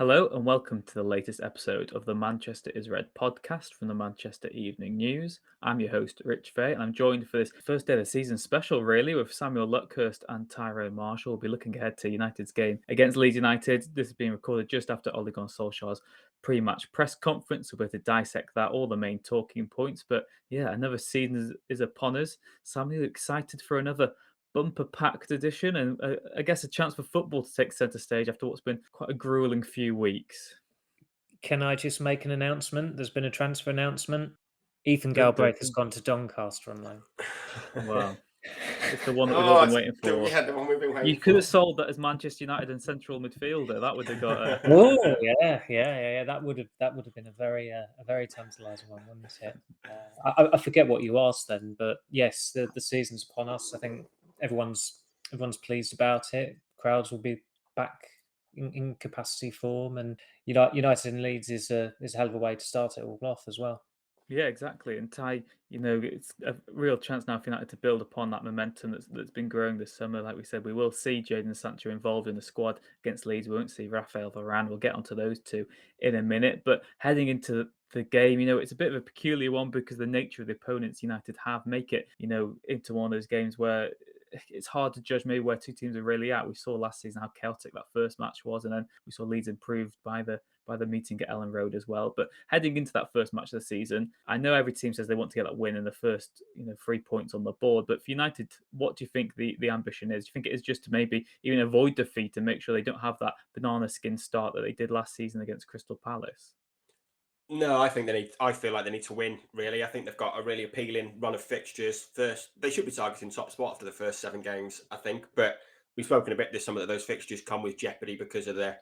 Hello and welcome to the latest episode of the Manchester is Red podcast from the Manchester Evening News. I'm your host, Rich Fay, and I'm joined for this first day of the season special, really, with Samuel Luckhurst and Tyrone Marshall. We'll be looking ahead to United's game against Leeds United. This is being recorded just after Ole Gunnar Solskjaer's pre-match press conference. We're going to dissect that, all the main talking points. But yeah, another season is upon us. Samuel, excited for another bumper packed edition and I guess a chance for football to take centre stage after what's been quite a grueling few weeks. Can I just make an announcement? There's been a transfer announcement. Ethan Do. Galbraith has gone to Doncaster on loan. Wow. It's the one that we've all Oh, been waiting for. yeah, the one we've been You waiting could for. have sold that as Manchester United and central midfielder. That would have got a Oh yeah. That would have been a very tantalising one, wouldn't it? I forget what you asked then, but yes, the season's upon us. I think everyone's pleased about it. Crowds will be back in capacity form, and United and Leeds is a hell of a way to start it all off as well. Yeah, exactly. And Ty, it's a real chance now for United to build upon that momentum that's been growing this summer. Like we said, we will see Jadon Sancho involved in the squad against Leeds. We won't see Rafael Varane. We'll get onto those two in a minute. But heading into the game, it's a bit of a peculiar one because the nature of the opponents United have make it, into one of those games where it's hard to judge maybe where two teams are really at. We saw last season how chaotic that first match was, and then we saw Leeds improved by the meeting at Ellen Road as well. But heading into that first match of the season, I know every team says they want to get that win in the first, 3 points on the board. But for United, what do you think the ambition is? Do you think it is just to maybe even avoid defeat and make sure they don't have that banana skin start that they did last season against Crystal Palace? No, I think they need. I feel like they need to win. Really, I think they've got a really appealing run of fixtures. First, they should be targeting top spot after the first 7 games, I think. But we've spoken a bit this summer that those fixtures come with jeopardy because of the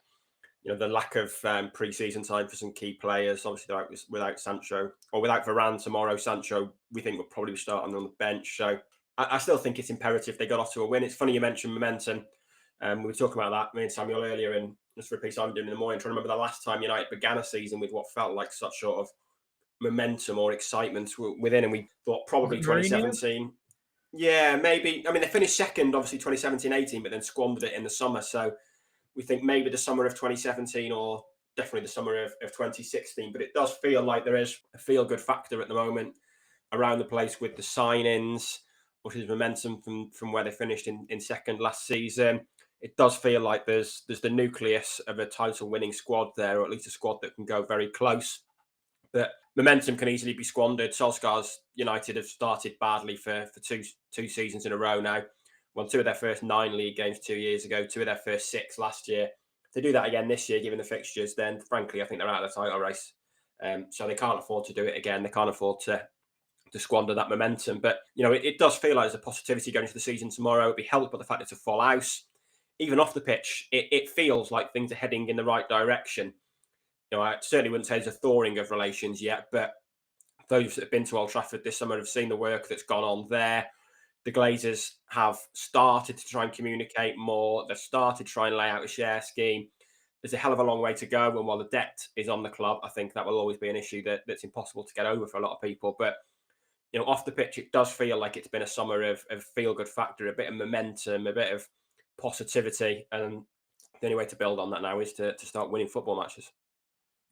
lack of pre-season time for some key players. Obviously, they're out without Sancho or without Varane tomorrow. Sancho, we think will probably be starting on the bench. So I still think it's imperative they got off to a win. It's funny you mentioned momentum. We were talking about that, me and Samuel earlier, and just for a piece I'm doing in the morning, trying to remember the last time United began a season with what felt like such sort of momentum or excitement within, and we thought Was probably it Mourinho? 2017. Yeah, maybe. I mean, they finished second, obviously 2017-18, but then squandered it in the summer. So we think maybe the summer of 2017 or definitely the summer of 2016. But it does feel like there is a feel-good factor at the moment around the place with the signings, which is momentum from where they finished in second last season. It does feel like there's the nucleus of a title-winning squad there, or at least a squad that can go very close. But momentum can easily be squandered. Solskjaer's United have started badly for two seasons in a row now. Won 2 of their first 9 league games 2 years ago, 2 of their first 6 last year. If they do that again this year, given the fixtures, then frankly, I think they're out of the title race. So they can't afford to do it again. They can't afford to squander that momentum. But, it does feel like there's a positivity going into the season tomorrow. It'd be helped by the fact it's a full house. Even off the pitch, it feels like things are heading in the right direction. I certainly wouldn't say there's a thawing of relations yet, but those that have been to Old Trafford this summer have seen the work that's gone on there. The Glazers have started to try and communicate more. They've started to try and lay out a share scheme. There's a hell of a long way to go. And while the debt is on the club, I think that will always be an issue that's impossible to get over for a lot of people. But, off the pitch, it does feel like it's been a summer of feel-good factor, a bit of momentum, a bit of positivity. And the only way to build on that now is to start winning football matches.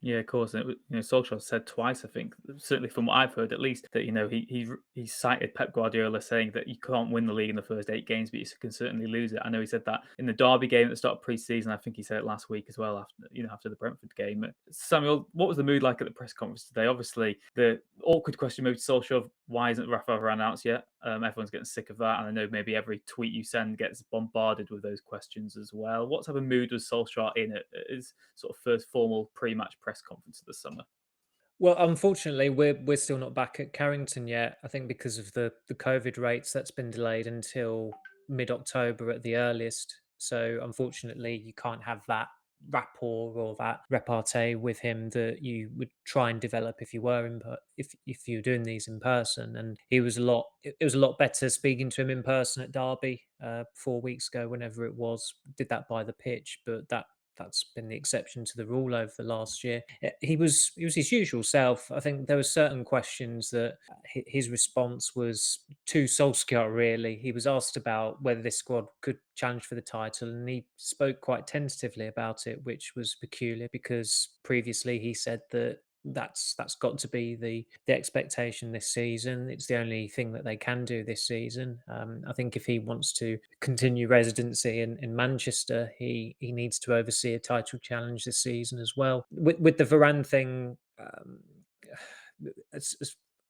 Yeah, of course. And Solskjaer said twice, I think, certainly from what I've heard at least, that he cited Pep Guardiola saying that you can't win the league in the first 8 games, but you can certainly lose it. I know he said that in the Derby game at the start of pre-season. I think he said it last week as well after the Brentford game. Samuel, what was the mood like at the press conference today? Obviously, the awkward question moved to Solskjaer: why isn't Rafael Varane announced yet? Everyone's getting sick of that, and I know maybe every tweet you send gets bombarded with those questions as well. What type of mood was Solskjaer in at his sort of first formal pre-match press conference of the summer? Well, unfortunately, we're still not back at Carrington yet. I think because of the COVID rates, that's been delayed until mid-October at the earliest. So unfortunately, you can't have that rapport or that repartee with him that you would try and develop if you were if you were doing these in person. And he was a lot. It was a lot better speaking to him in person at Derby 4 weeks ago, whenever it was. Did that by the pitch, but that that's been the exception to the rule over the last year. He was his usual self. I think there were certain questions that his response was to Solskjaer. Really, he was asked about whether this squad could challenge for the title, and he spoke quite tentatively about it, which was peculiar because previously he said that that's got to be the expectation this season. It's the only thing that they can do this season. I think if he wants to continue residency in Manchester, he needs to oversee a title challenge this season as well. With the Varane thing,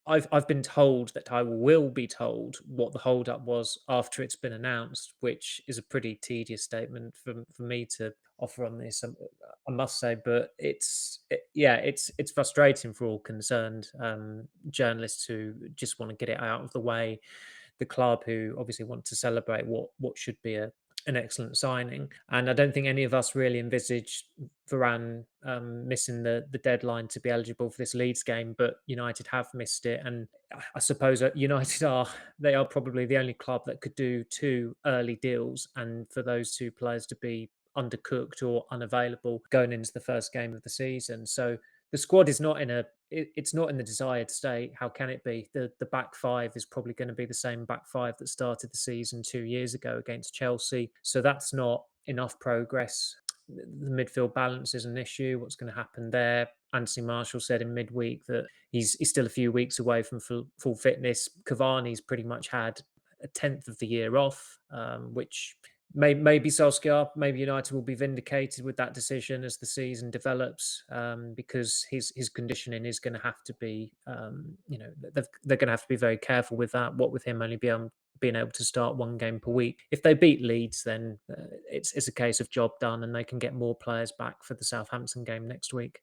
I've been told that I will be told what the holdup was after it's been announced, which is a pretty tedious statement for me to offer on this, I must say. But it's frustrating for all concerned, journalists who just want to get it out of the way, the club who obviously want to celebrate what should be an excellent signing. And I don't think any of us really envisaged Varane missing the deadline to be eligible for this Leeds game, but United have missed it. And I suppose United are probably the only club that could do 2 early deals, and for those 2 players to be undercooked or unavailable going into the first game of the season. So the squad is not it's not in the desired state. How can it be? The back 5 is probably going to be the same back 5 that started the season 2 years ago against Chelsea. So that's not enough progress. The midfield balance is an issue. What's going to happen there? Anthony Marshall said in midweek that he's still a few weeks away from full fitness. Cavani's pretty much had a tenth of the year off, which maybe Solskjaer, maybe United will be vindicated with that decision as the season develops, because his conditioning is going to have to be, they're going to have to be very careful with that. What with him only being able to start 1 game per week. If they beat Leeds, then it's a case of job done, and they can get more players back for the Southampton game next week.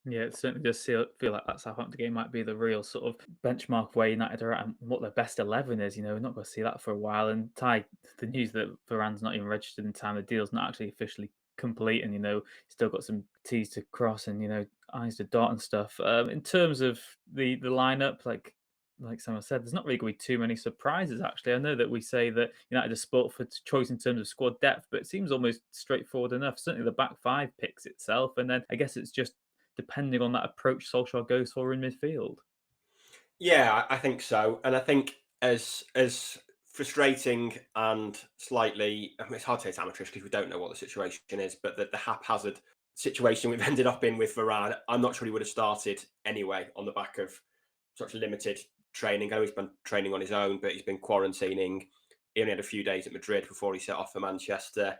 Yeah, it certainly does feel like that Southampton game might be the real sort of benchmark of where United are at and what their best 11 is. We're not going to see that for a while. And Ty, the news that Varane's not even registered in time, the deal's not actually officially complete, and still got some T's to cross and I's to dot and stuff. In terms of the lineup, like someone said, there's not really going to be too many surprises. Actually, I know that we say that United are sport for choice in terms of squad depth, but it seems almost straightforward enough. Certainly, the back 5 picks itself, and then I guess it's just depending on that approach Solskjaer goes for in midfield. Yeah, I think so. And I think as frustrating and slightly, it's hard to say it's amateurish because we don't know what the situation is, but the haphazard situation we've ended up in with Varane, I'm not sure he would have started anyway on the back of such limited training. I know he's been training on his own, but he's been quarantining. He only had a few days at Madrid before he set off for Manchester.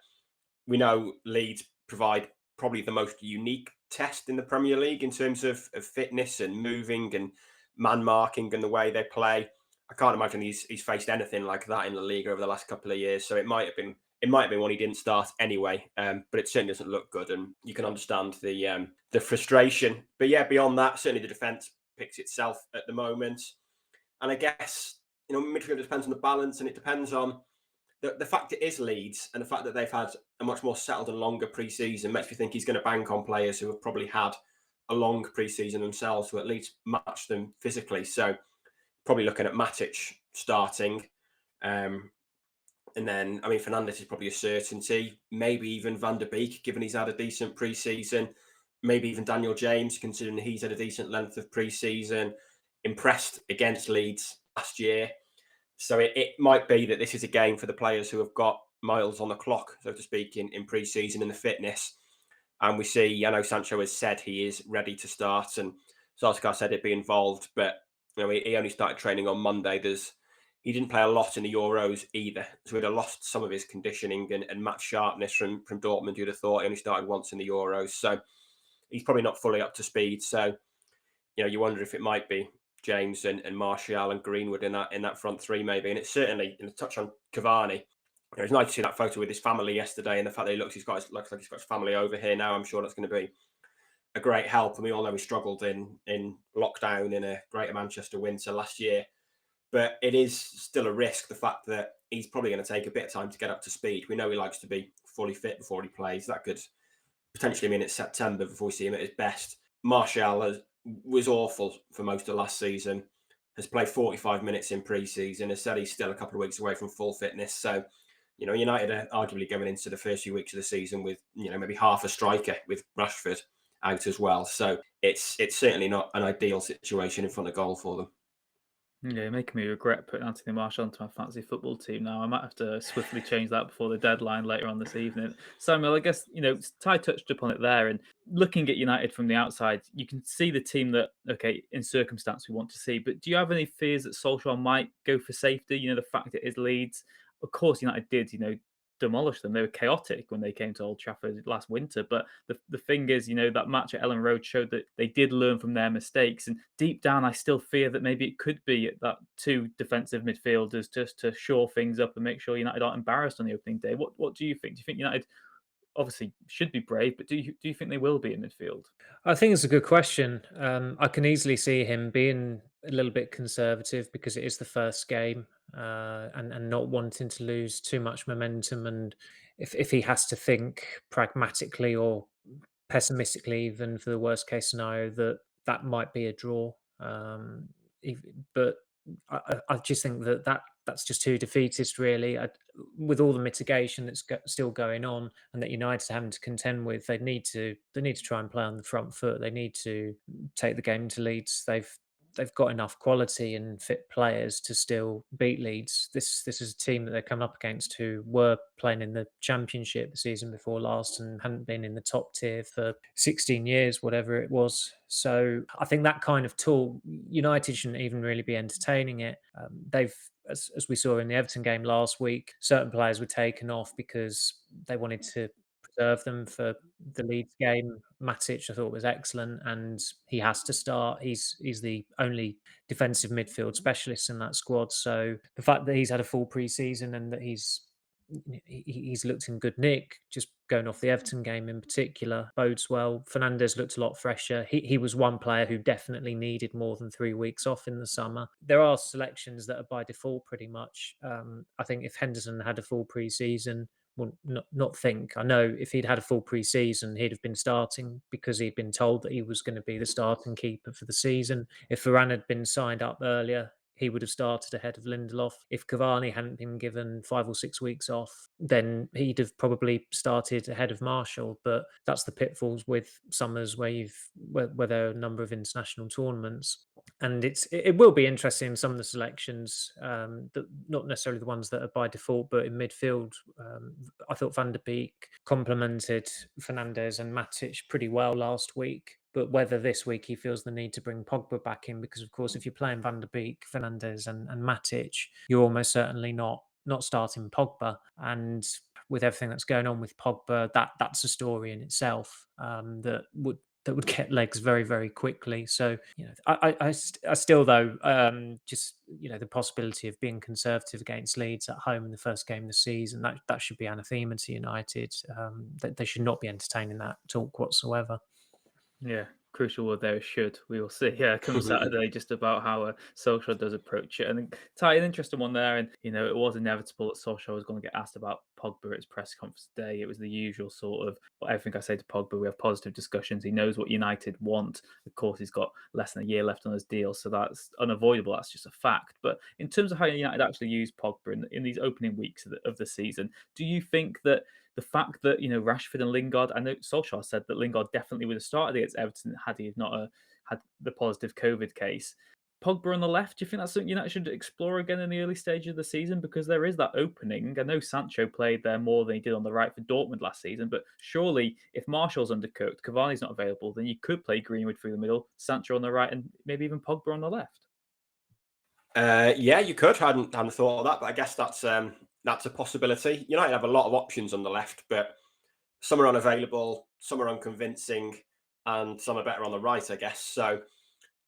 We know Leeds provide probably the most unique test in the Premier League in terms of fitness and moving and man marking and the way they play. I can't imagine he's faced anything like that in La Liga over the last couple of years. So it might have been one he didn't start anyway. But it certainly doesn't look good, and you can understand the frustration. But yeah, beyond that, certainly the defence picks itself at the moment. And I guess midfield depends on the balance, and it depends on the fact it is Leeds, and the fact that they've had a much more settled and longer pre-season makes me think he's going to bank on players who have probably had a long pre-season themselves to at least match them physically. So probably looking at Matic starting. And then, Fernandes is probably a certainty. Maybe even Van der Beek, given he's had a decent pre-season. Maybe even Daniel James, considering he's had a decent length of pre-season. Impressed against Leeds last year. So it might be that this is a game for the players who have got miles on the clock, so to speak, in pre-season and the fitness. And we see, I know Sancho has said he is ready to start, and Solskjaer said he'd be involved, but he only started training on Monday. He didn't play a lot in the Euros either, so he'd have lost some of his conditioning and match sharpness from Dortmund. You'd have thought he only started once in the Euros, so he's probably not fully up to speed. So you wonder if it might be James and Martial and Greenwood in that front 3 maybe. And it's certainly, in a touch on Cavani, it was nice to see that photo with his family yesterday, and the fact that looks like he's got his family over here now. I'm sure that's going to be a great help. And we all know he struggled in lockdown in a Greater Manchester winter last year. But it is still a risk, the fact that he's probably going to take a bit of time to get up to speed. We know he likes to be fully fit before he plays. That could potentially mean it's September before we see him at his best. Martial was awful for most of last season, has played 45 minutes in pre-season, has said he's still a couple of weeks away from full fitness. So, You know, United are arguably going into the first few weeks of the season with, you know, maybe half a striker with Rashford out as well. So it's certainly not an ideal situation in front of goal for them. Yeah, you're making me regret putting Anthony Martial onto my fantasy football team now. I might have to swiftly change that before the deadline later on this evening. Samuel, I guess, Ty touched upon it there. And looking at United from the outside, you can see the team that, okay, in circumstance we want to see. But do you have any fears that Solskjaer might go for safety? You know, the fact it is Leeds. Of course, United did, demolish them. They were chaotic when they came to Old Trafford last winter. But the thing is, that match at Ellen Road showed that they did learn from their mistakes. And deep down, I still fear that maybe it could be that two defensive midfielders just to shore things up and make sure United aren't embarrassed on the opening day. What do you think? Do you think United obviously should be brave, but do you think they will be in midfield? I think it's a good question. I can easily see him being a little bit conservative because it is the first game, and not wanting to lose too much momentum. And if he has to think pragmatically or pessimistically, even for the worst case scenario, that might be a draw. If- but I just think that's just too defeatist, really. With all the mitigation that's still going on, and that United are having to contend with, they need to try and play on the front foot. They need to take the game to Leeds. They've got enough quality and fit players to still beat Leeds. This is a team that they're coming up against who were playing in the Championship the season before last and hadn't been in the top tier for 16 years, whatever it was. So I think that kind of tool, United shouldn't even really be entertaining it. They've, as we saw in the Everton game last week, certain players were taken off because they wanted to preserve them for the Leeds game. Matic, I thought, was excellent, and he has to start. He's the only defensive midfield specialist in that squad. So the fact that he's had a full pre-season and that he's looked in good nick, just going off the Everton game in particular, bodes well. Fernandes looked a lot fresher. He was one player who definitely needed more than 3 weeks off in the summer. There are selections that are by default pretty much. I think if Henderson had a full pre-season, well, not think. I know if he'd had a full pre-season, he'd have been starting because he'd been told that he was going to be the starting keeper for the season. If Varane had been signed up earlier, he would have started ahead of Lindelof. If Cavani hadn't been given 5 or 6 weeks off, then he'd have probably started ahead of Marshall. But that's the pitfalls with summers where there are a number of international tournaments. And it will be interesting, some of the selections, not necessarily the ones that are by default, but in midfield. I thought Van der Beek complemented Fernandes and Matic pretty well last week. But whether this week he feels the need to bring Pogba back in, because of course, if you're playing Van der Beek, Fernandes, and Matic, you're almost certainly not starting Pogba. And with everything that's going on with Pogba, that's a story in itself, that would get legs very, very quickly. So, I still, though, just, the possibility of being conservative against Leeds at home in the first game of the season, that should be anathema to United. They should not be entertaining that talk whatsoever. Yeah, crucial word there is should. We will see. Yeah, come Saturday, just about how Solskjaer does approach it. And Ty, an interesting one there. And it was inevitable that Solskjaer was going to get asked about Pogba at his press conference today. It was the usual sort of, everything I say to Pogba, we have positive discussions. He knows what United want. Of course, he's got less than a year left on his deal, so that's unavoidable. That's just a fact. But in terms of how United actually use Pogba in these opening weeks of the season, do you think that the fact that Rashford and Lingard, I know Solskjaer said that Lingard definitely would have started against Everton had he not had the positive COVID case. Pogba on the left, do you think that's something United should explore again in the early stage of the season? Because there is that opening. I know Sancho played there more than he did on the right for Dortmund last season, but surely if Martial's undercooked, Cavani's not available, then you could play Greenwood through the middle, Sancho on the right, and maybe even Pogba on the left. Yeah, you could. I hadn't thought of that, but I guess that's a possibility. United have a lot of options on the left, but some are unavailable, some are unconvincing, and some are better on the right, I guess. So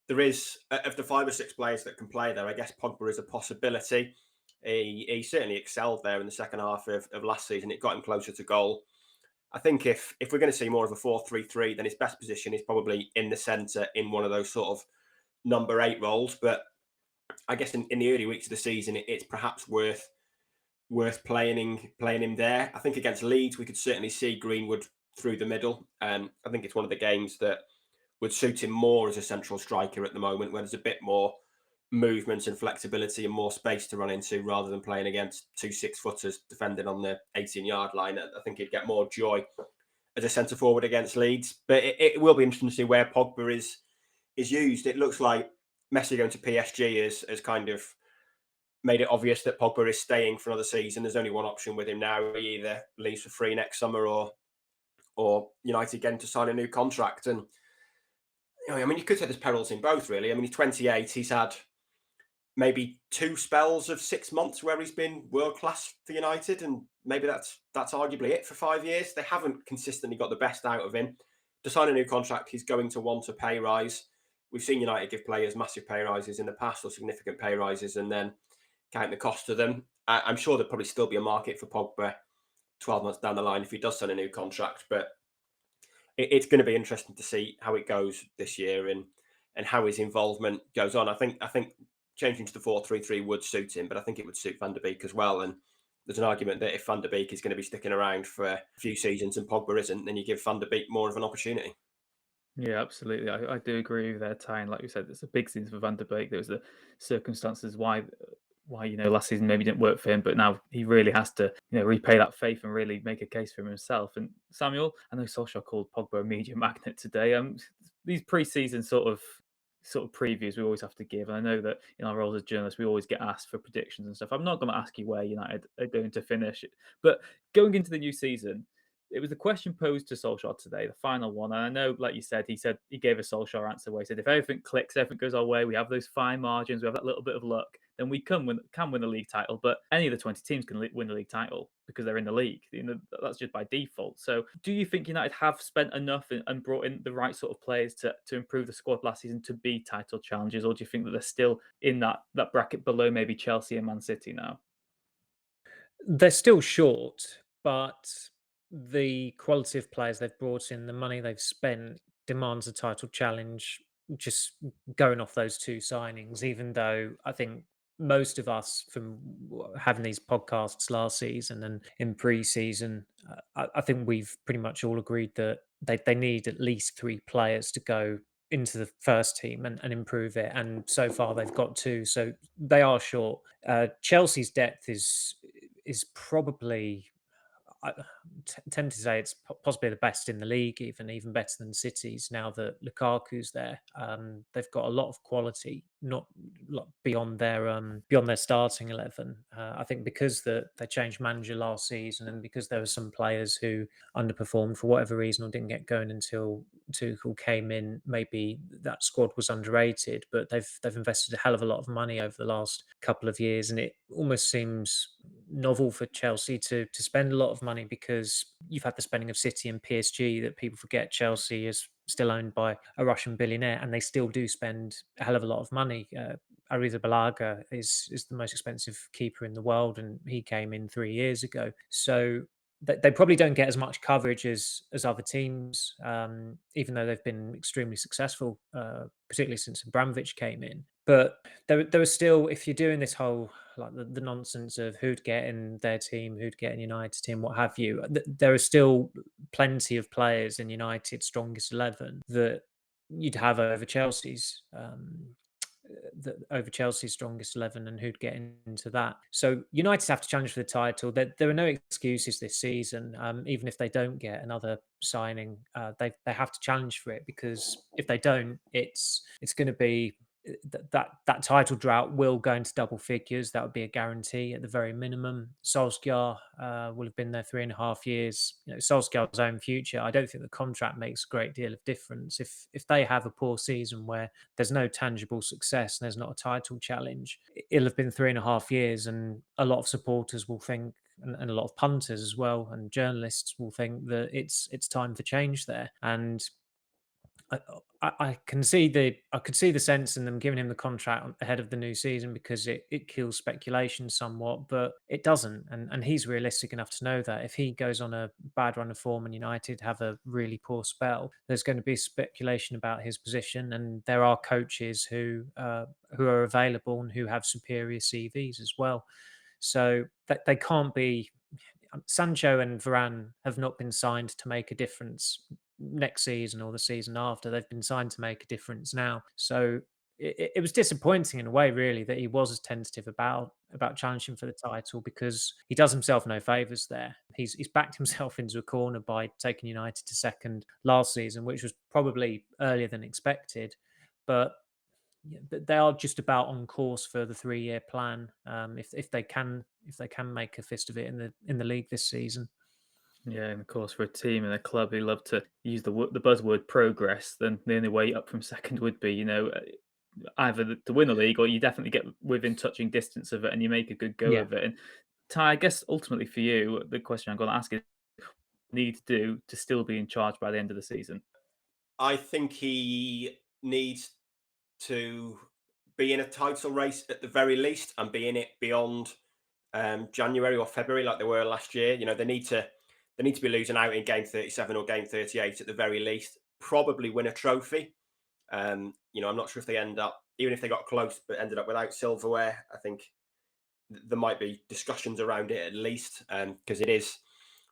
there is, of the 5 or 6 players that can play there, I guess Pogba is a possibility. He certainly excelled there in the second half of last season. It got him closer to goal. I think if we're going to see more of a 4-3-3, then his best position is probably in the centre in one of those sort of number 8 roles. But I guess in the early weeks of the season, it's perhaps worth playing him there. I think against Leeds, we could certainly see Greenwood through the middle. I think it's one of the games that would suit him more as a central striker at the moment, where there's a bit more movement and flexibility and more space to run into rather than playing against 2 6-footers defending on the 18-yard line. I think he'd get more joy as a centre forward against Leeds. But it will be interesting to see where Pogba is used. It looks like Messi going to PSG has kind of made it obvious that Pogba is staying for another season. There's only one option with him now. He either leaves for free next summer or United getting to sign a new contract. And I mean, you could say there's perils in both, really. I mean, he's 28. He's had maybe 2 spells of 6 months where he's been world class for United, and maybe that's arguably it for 5 years. They haven't consistently got the best out of him. To sign a new contract, he's going to want a pay rise. We've seen United give players massive pay rises in the past, or significant pay rises, and then count the cost of them. I'm sure there'll probably still be a market for Pogba 12 months down the line if he does sign a new contract, but it's going to be interesting to see how it goes this year and how his involvement goes on. I think changing to the 4-3-3 would suit him, but I think it would suit Van der Beek as well. And there's an argument that if Van der Beek is going to be sticking around for a few seasons and Pogba isn't, then you give Van der Beek more of an opportunity. Yeah, absolutely. I do agree with that, Ty. And like you said, it's a big season for Van der Beek. There was the circumstances why last season maybe didn't work for him, but now he really has to repay that faith and really make a case for himself. And Samuel, I know Solskjaer called Pogba a media magnet today. These pre-season sort of previews we always have to give, and I know that in our roles as journalists we always get asked for predictions and stuff. I'm not going to ask you where United are going to finish, but going into the new season, it was the question posed to Solskjaer today, the final one. And I know, like you said, he gave a Solskjaer answer where he said, if everything clicks, everything goes our way, we have those fine margins, we have that little bit of luck, then we can win the league title. But any of the 20 teams can win the league title because they're in the league. That's just by default. So do you think United have spent enough and brought in the right sort of players to improve the squad last season to be title challengers? Or do you think that they're still in that bracket below maybe Chelsea and Man City now? They're still short, but the quality of players they've brought in, the money they've spent demands a title challenge just going off those 2 signings, even though I think most of us from having these podcasts last season and in pre-season, I think we've pretty much all agreed that they need at least 3 players to go into the first team and improve it. And so far they've got 2, so they are short. Chelsea's depth is probably, I tend to say it's possibly the best in the league, even better than City's now that Lukaku's there. They've got a lot of quality, not beyond their starting 11. I think because they changed manager last season, and because there were some players who underperformed for whatever reason or didn't get going until Tuchel came in, maybe that squad was underrated. But they've invested a hell of a lot of money over the last couple of years, and it almost seems novel for Chelsea to spend a lot of money, because you've had the spending of City and PSG that people forget Chelsea is still owned by a Russian billionaire, and they still do spend a hell of a lot of money. Arrizabalaga is the most expensive keeper in the world, and he came in 3 years ago. So they probably don't get as much coverage as other teams, even though they've been extremely successful, particularly since Abramovich came in. But there was still, if you're doing this whole like the nonsense of who'd get in their team, who'd get in United's team, what have you, there are still plenty of players in United's strongest 11 that you'd have over Chelsea's. Over Chelsea's strongest 11, and who'd get into that. So United have to challenge for the title. There are no excuses this season. Even if they don't get another signing, they have to challenge for it, because if they don't, it's going to be that title drought will go into double figures. That would be a guarantee at the very minimum. Solskjaer will have been there 3.5 years. Solskjaer's own future, I don't think the contract makes a great deal of difference. If they have a poor season where there's no tangible success and there's not a title challenge, it'll have been 3.5 years, and a lot of supporters will think, and a lot of punters as well, and journalists will think that it's time for change there. And I could see the sense in them giving him the contract ahead of the new season, because it kills speculation somewhat, but it doesn't. And he's realistic enough to know that if he goes on a bad run of form and United have a really poor spell, there's going to be speculation about his position. And there are coaches who are available and who have superior CVs as well. So that they can't be. Sancho and Varane have not been signed to make a difference next season or the season after. They've been signed to make a difference now. So it was disappointing in a way, really, that he was as tentative about challenging for the title, because he does himself no favors there. He's backed himself into a corner by taking United to second last season, which was probably earlier than expected, but yeah, they are just about on course for the 3-year plan. If they can make a fist of it in the league this season. Yeah, and of course, for a team and a club who love to use the buzzword progress, then the only way up from second would be, either to win the league, or you definitely get within touching distance of it and you make a good go Yeah. of it. And Ty, I guess ultimately for you, the question I'm going to ask is, need to do to still be in charge by the end of the season? I think he needs to be in a title race at the very least, and be in it beyond January or February like they were last year. They need to be losing out in game 37 or game 38 at the very least. Probably win a trophy. I'm not sure if they end up, even if they got close but ended up without silverware. I think there might be discussions around it at least, because it is,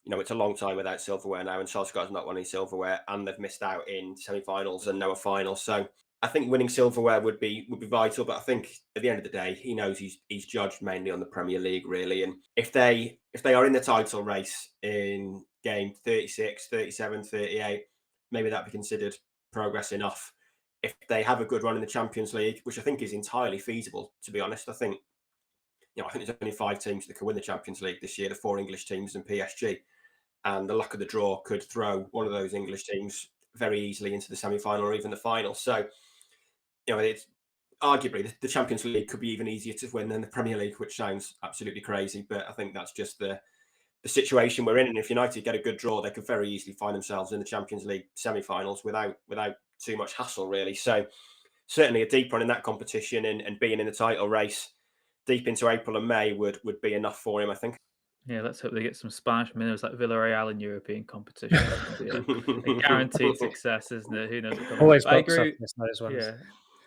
it's a long time without silverware now, and Solskjaer's not won any silverware, and they've missed out in semi-finals and no final. So I think winning silverware would be vital. But I think at the end of the day, he knows he's judged mainly on the Premier League, really. And if they are in the title race in game 36, 37, 38, maybe that'd be considered progress enough. If they have a good run in the Champions League, which I think is entirely feasible, to be honest, I think there's only 5 teams that can win the Champions League this year: the 4 English teams and PSG. And the luck of the draw could throw one of those English teams very easily into the semi-final or even the final. So, it's arguably the Champions League could be even easier to win than the Premier League, which sounds absolutely crazy. But I think that's just the situation we're in. And if United get a good draw, they could very easily find themselves in the Champions League semi-finals without too much hassle, really. So certainly a deep run in that competition and being in the title race deep into April and May would be enough for him, I think. Yeah, let's hope they get some Spanish minnows like Villarreal in European competition. That could be a guaranteed success, isn't it? Who knows what comes Always next? But I box agree. office, those ones.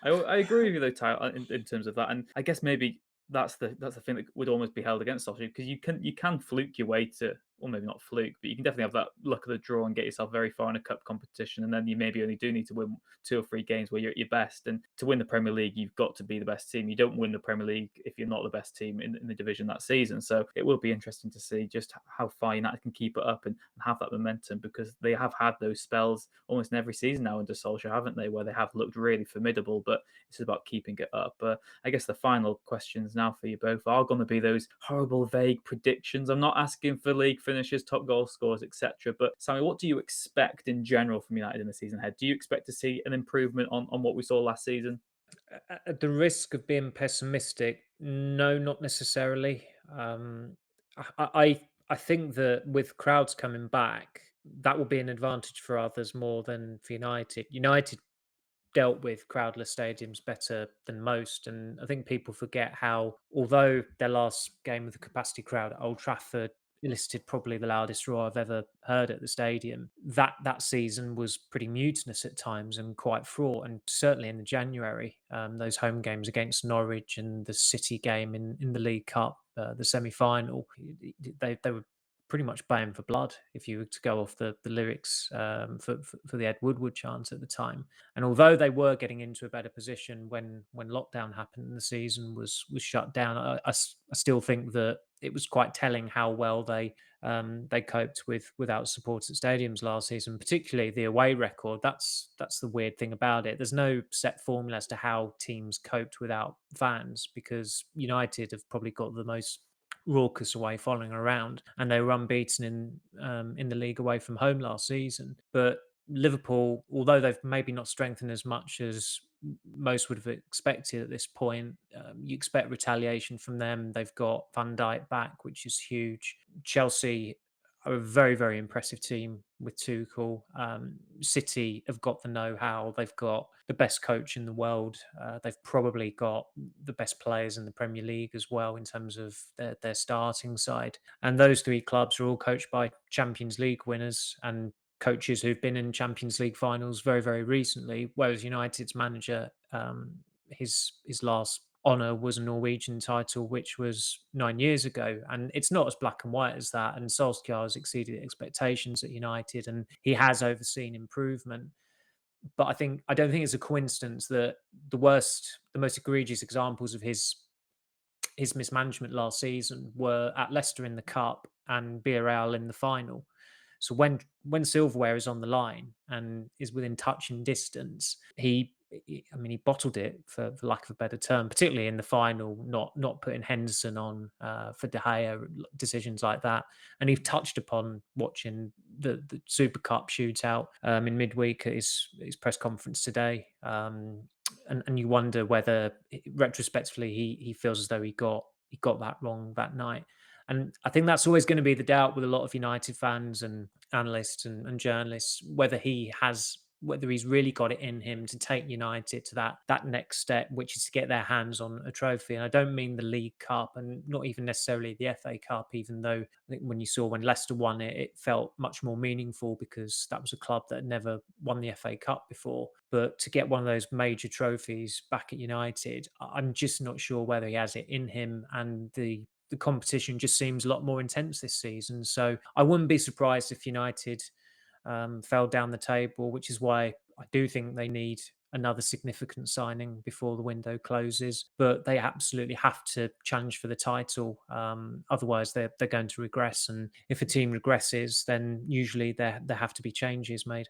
Yeah, I agree with you though, Ty, in terms of that, and I guess maybe that's the thing that would almost be held against Solskjaer, because you can fluke your way to, or maybe not fluke, but you can definitely have that luck of the draw and get yourself very far in a cup competition, and then you maybe only do need to win 2 or 3 games where you're at your best. And to win the Premier League, you've got to be the best team. You don't win the Premier League if you're not the best team in the division that season. So it will be interesting to see just how far United can keep it up and have that momentum, because they have had those spells almost in every season now under Solskjaer, haven't they, where they have looked really formidable, but it's about keeping it up. I guess the final questions now for you both are going to be those horrible, vague predictions. I'm not asking for league finishes, top goal scorers, etc. But Sammy, what do you expect in general from United in the season ahead? Do you expect to see an improvement on what we saw last season? At the risk of being pessimistic, no, not necessarily. I think that with crowds coming back, that will be an advantage for others more than for United. United dealt with crowdless stadiums better than most, and I think people forget how, although their last game with a capacity crowd at Old Trafford elicited probably the loudest roar I've ever heard at the stadium, that season was pretty mutinous at times and quite fraught. And certainly in the January, those home games against Norwich and the City game in the League Cup, the semi-final, they were pretty much baying for blood, if you were to go off the lyrics, for the Ed Woodward chant at the time. And although they were getting into a better position when lockdown happened and the season was shut down, I still think that it was quite telling how well they coped without support at stadiums last season, particularly the away record. That's the weird thing about it. There's no set formula as to how teams coped without fans, because United have probably got the most raucous away following around, and they were unbeaten in the league away from home last season. But Liverpool, although they've maybe not strengthened as much as most would have expected at this point, you expect retaliation from them. They've got Van Dijk back, which is huge. Chelsea are a very, very impressive team with Tuchel. City have got the know-how. They've got the best coach in the world. They've probably got the best players in the Premier League as well in terms of their starting side. And those 3 clubs are all coached by Champions League winners and coaches who've been in Champions League finals very, very recently, whereas United's manager, his last honour was a Norwegian title, which was 9 years ago. And it's not as black and white as that. And Solskjaer has exceeded expectations at United, and he has overseen improvement. But I don't think it's a coincidence that the most egregious examples of his mismanagement last season were at Leicester in the cup and Villarreal in the final. So when silverware is on the line and is within touching distance, I mean, he bottled it for lack of a better term, particularly in the final, not putting Henderson on for De Gea, decisions like that. And he touched upon watching the Super Cup shootout in midweek at his press conference today. And you wonder whether retrospectively he feels as though he got that wrong that night. And I think that's always going to be the doubt with a lot of United fans and analysts and journalists, whether he's really got it in him to take United to that next step, which is to get their hands on a trophy. And I don't mean the League Cup and not even necessarily the FA Cup, even though I think when Leicester won it, it felt much more meaningful because that was a club that had never won the FA Cup before. But to get one of those major trophies back at United, I'm just not sure whether he has it in him, and the competition just seems a lot more intense this season. So I wouldn't be surprised if United fell down the table, which is why I do think they need another significant signing before the window closes. But they absolutely have to challenge for the title. Otherwise, they're going to regress. And if a team regresses, then usually there have to be changes made.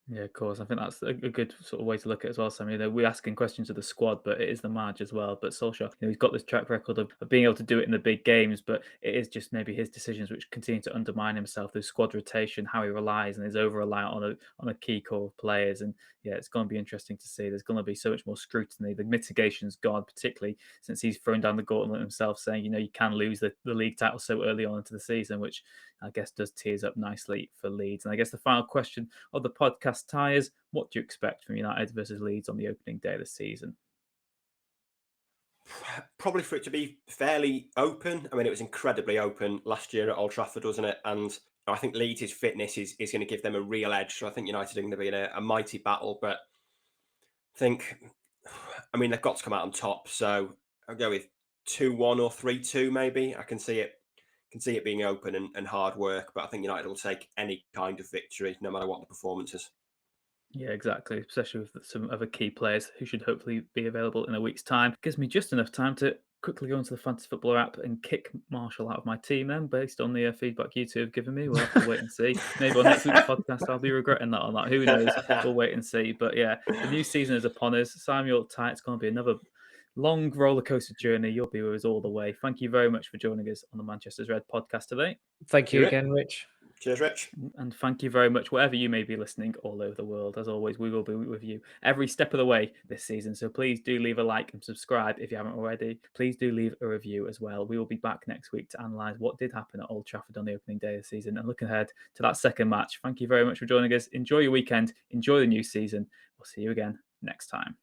Yeah, of course. I think that's a good sort of way to look at it as well, Sam. We're asking questions of the squad, but it is the manage as well. But Solskjaer, he's got this track record of being able to do it in the big games, but it is just maybe his decisions which continue to undermine himself. The squad rotation, how he relies and is over reliant on a key core of players. And yeah, it's going to be interesting to see. There's going to be so much more scrutiny. The mitigation's gone, particularly since he's thrown down the gauntlet himself, saying, you can lose the league title so early on into the season, which I guess does tears up nicely for Leeds. And I guess the final question of the podcast, Tyres, what do you expect from United versus Leeds on the opening day of the season? Probably for it to be fairly open. I mean, it was incredibly open last year at Old Trafford, wasn't it? And I think Leeds' fitness is going to give them a real edge. So I think United are going to be in a mighty battle. But they've got to come out on top. So I'll go with 2-1 or 3-2 maybe. I can see it being open and hard work. But I think United will take any kind of victory, no matter what the performance is. Yeah, exactly. Especially with some other key players who should hopefully be available in a week's time. Gives me just enough time to quickly go into the Fantasy Footballer app and kick Marshall out of my team then, based on the feedback you two have given me. We'll have to wait and see. Maybe on next week's podcast, I'll be regretting that or not. Who knows? We'll wait and see. But yeah, the new season is upon us. Samuel, Ty, it's going to be another long roller coaster journey. You'll be with us all the way. Thank you very much for joining us on the Manchester's Red podcast today. Thank you again, Rich. Cheers, Rich. And thank you very much, wherever you may be listening all over the world. As always, we will be with you every step of the way this season. So please do leave a like and subscribe if you haven't already. Please do leave a review as well. We will be back next week to analyse what did happen at Old Trafford on the opening day of the season and look ahead to that second match. Thank you very much for joining us. Enjoy your weekend. Enjoy the new season. We'll see you again next time.